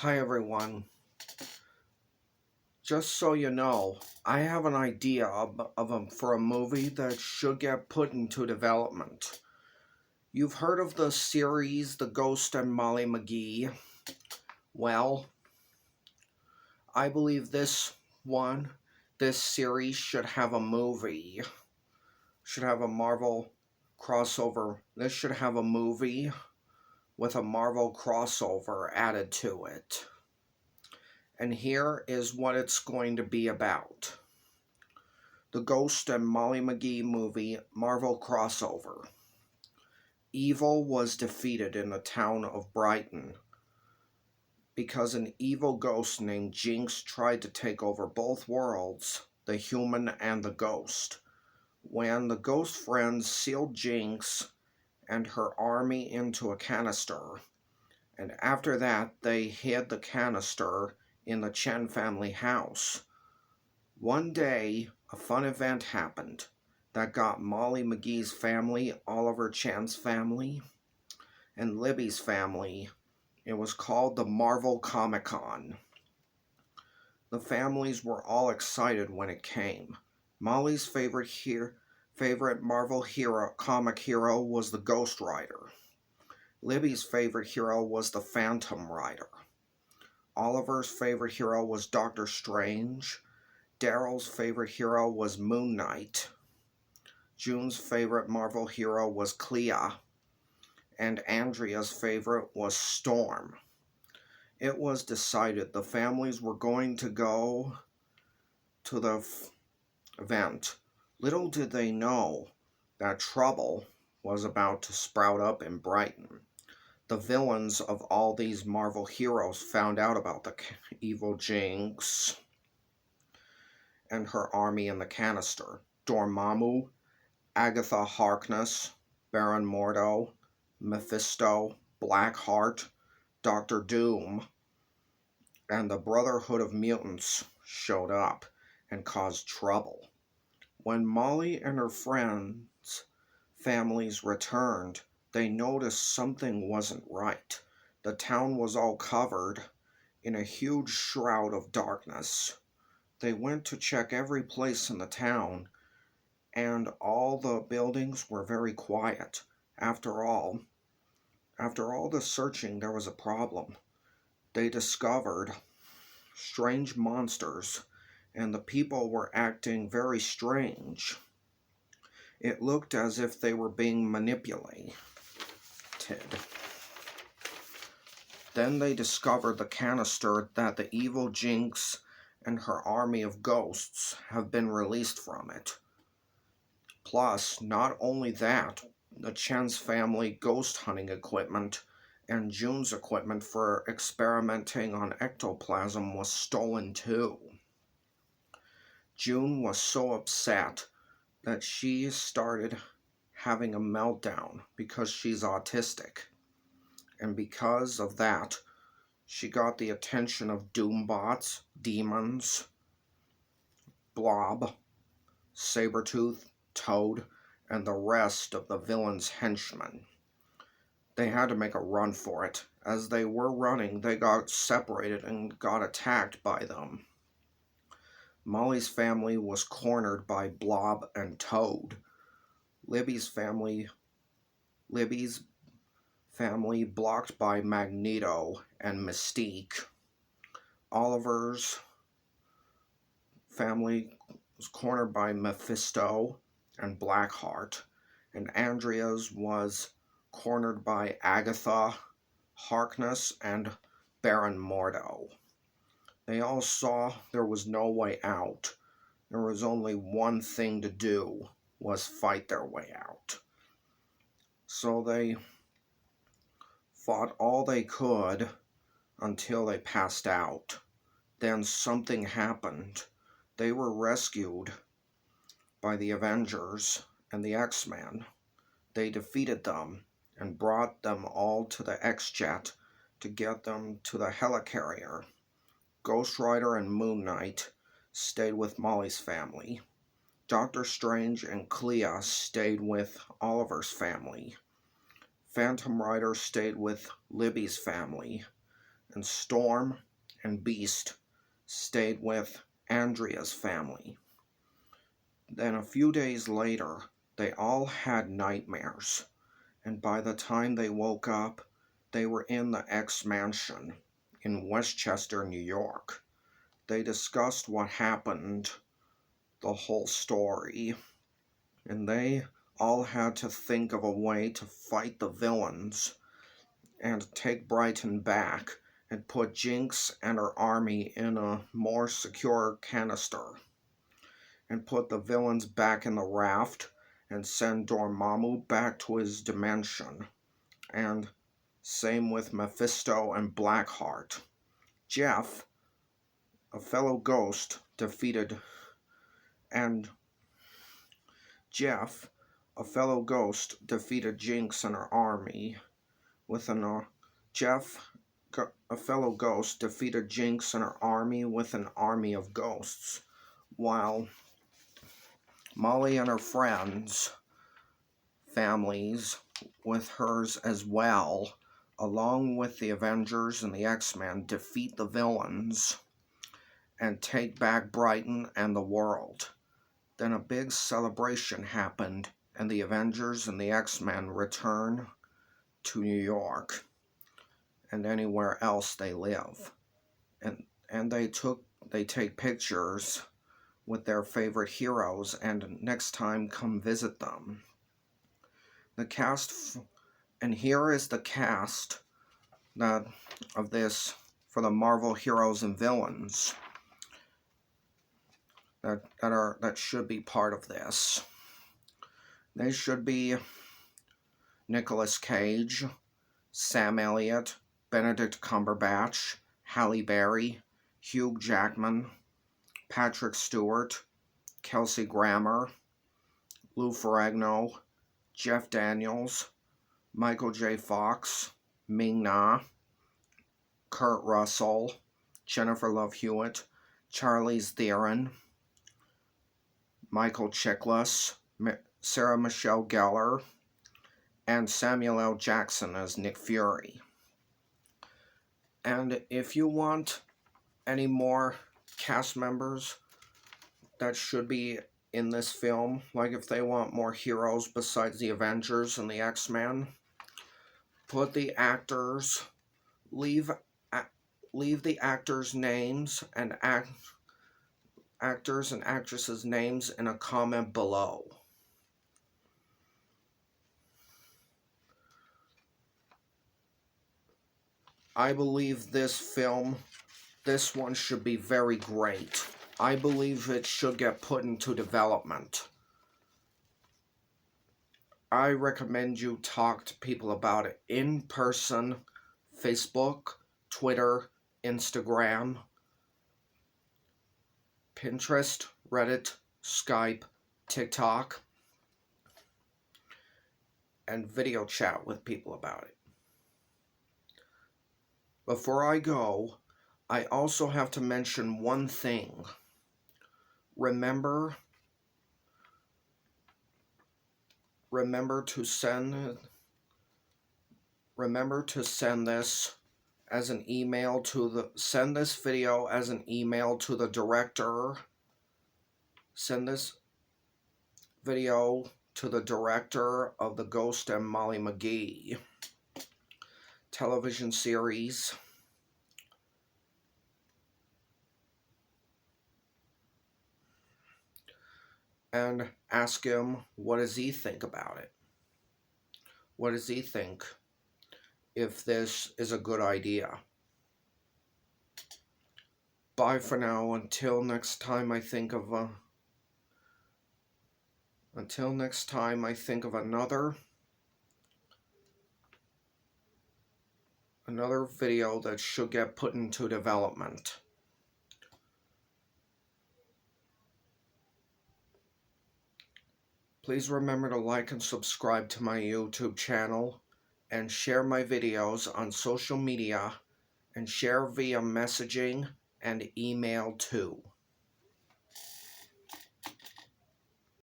Hi everyone. Just so you know, I have an idea for a movie that should get put into development. You've heard of the series The Ghost and Molly McGee? Well, I believe this series should have a movie. Should have a Marvel crossover. This should have a movie with a Marvel crossover added to it. And here is what it's going to be about. The Ghost and Molly McGee movie Marvel crossover. Evil was defeated in the town of Brighton because an evil ghost named Jinx tried to take over both worlds, the human and the ghost. When the ghost friends sealed Jinx and her army into a canister, and after that they hid the canister in the Chen family house. One day, a fun event happened that got Molly McGee's family, Oliver Chan's family, and Libby's family. It was called the Marvel Comic-Con. The families were all excited when it came. Molly's favorite Marvel comic hero was the Ghost Rider. Libby's favorite hero was the Phantom Rider. Oliver's favorite hero was Doctor Strange. Daryl's favorite hero was Moon Knight. June's favorite Marvel hero was Clea. And Andrea's favorite was Storm. It was decided the families were going to go to the event. Little did they know that trouble was about to sprout up in Brighton. The villains of all these Marvel heroes found out about the evil Jinx and her army in the canister. Dormammu, Agatha Harkness, Baron Mordo, Mephisto, Blackheart, Doctor Doom, and the Brotherhood of Mutants showed up and caused trouble. When Molly and her friends' families returned, they noticed something wasn't right. The town was all covered in a huge shroud of darkness. They went to check every place in the town, and all the buildings were very quiet. After all the searching, there was a problem. They discovered strange monsters, and the people were acting very strange. It looked as if they were being manipulated. Then they discovered the canister that the evil Jinx and her army of ghosts have been released from it. Plus, not only that, the Chen's family ghost hunting equipment and June's equipment for experimenting on ectoplasm was stolen too. June was so upset that she started having a meltdown because she's autistic. And because of that, she got the attention of Doombots, demons, Blob, Sabretooth, Toad, and the rest of the villain's henchmen. They had to make a run for it. As they were running, they got separated and got attacked by them. Molly's family was cornered by Blob and Toad. Libby's family blocked by Magneto and Mystique. Oliver's family was cornered by Mephisto and Blackheart, and Andrea's was cornered by Agatha Harkness and Baron Mordo. They all saw there was no way out. There was only one thing to do, was fight their way out. So they fought all they could until they passed out. Then something happened. They were rescued by the Avengers and the X-Men. They defeated them and brought them all to the X-Jet to get them to the helicarrier. Ghost Rider and Moon Knight stayed with Molly's family. Doctor Strange and Clea stayed with Oliver's family. Phantom Rider stayed with Libby's family. and Storm and Beast stayed with Andrea's family. Then a few days later, they all had nightmares, and by the time they woke up, they were in the X Mansion in Westchester, New York. They discussed what happened, the whole story, and they all had to think of a way to fight the villains and take Brighton back and put Jinx and her army in a more secure canister, and put the villains back in the raft and send Dormammu back to his dimension. And same with Mephisto and Blackheart. Jeff, a fellow ghost, defeated Jinx and her army with an a fellow ghost defeated Jinx and her army with an army of ghosts, while Molly and her families with hers as well, along with the Avengers and the X-Men, defeat the villains and take back Brighton and the world. Then a big celebration happened, and the Avengers and the X-Men return to New York and anywhere else they live. And they take pictures with their favorite heroes, and next time come visit them. The cast, and here is the cast of this for the Marvel heroes and villains that should be part of this. They should be Nicolas Cage, Sam Elliott, Benedict Cumberbatch, Halle Berry, Hugh Jackman, Patrick Stewart, Kelsey Grammer, Lou Ferrigno, Jeff Daniels, Michael J. Fox, Ming-Na, Kurt Russell, Jennifer Love Hewitt, Charlize Theron, Michael Chiklis, Sarah Michelle Gellar, and Samuel L. Jackson as Nick Fury. And if you want any more cast members that should be in this film, like if they want more heroes besides the Avengers and the X-Men, put the actors, leave the actors' names and actors and actresses' names in a comment below. I believe this one should be very great. I believe it should get put into development. I recommend you talk to people about it in person, Facebook, Twitter, Instagram, Pinterest, Reddit, Skype, TikTok, and video chat with people about it. Before I go, I also have to mention one thing. Remember to send this as an email to send this video as an email to the director. Send this video to the director of the Ghost and Molly McGee television series. And ask him, what does he think about it? What does he think if this is a good idea? Bye for now. Until next time I think of another video that should get put into development. Please remember to like and subscribe to my YouTube channel, and share my videos on social media, and share via messaging and email too.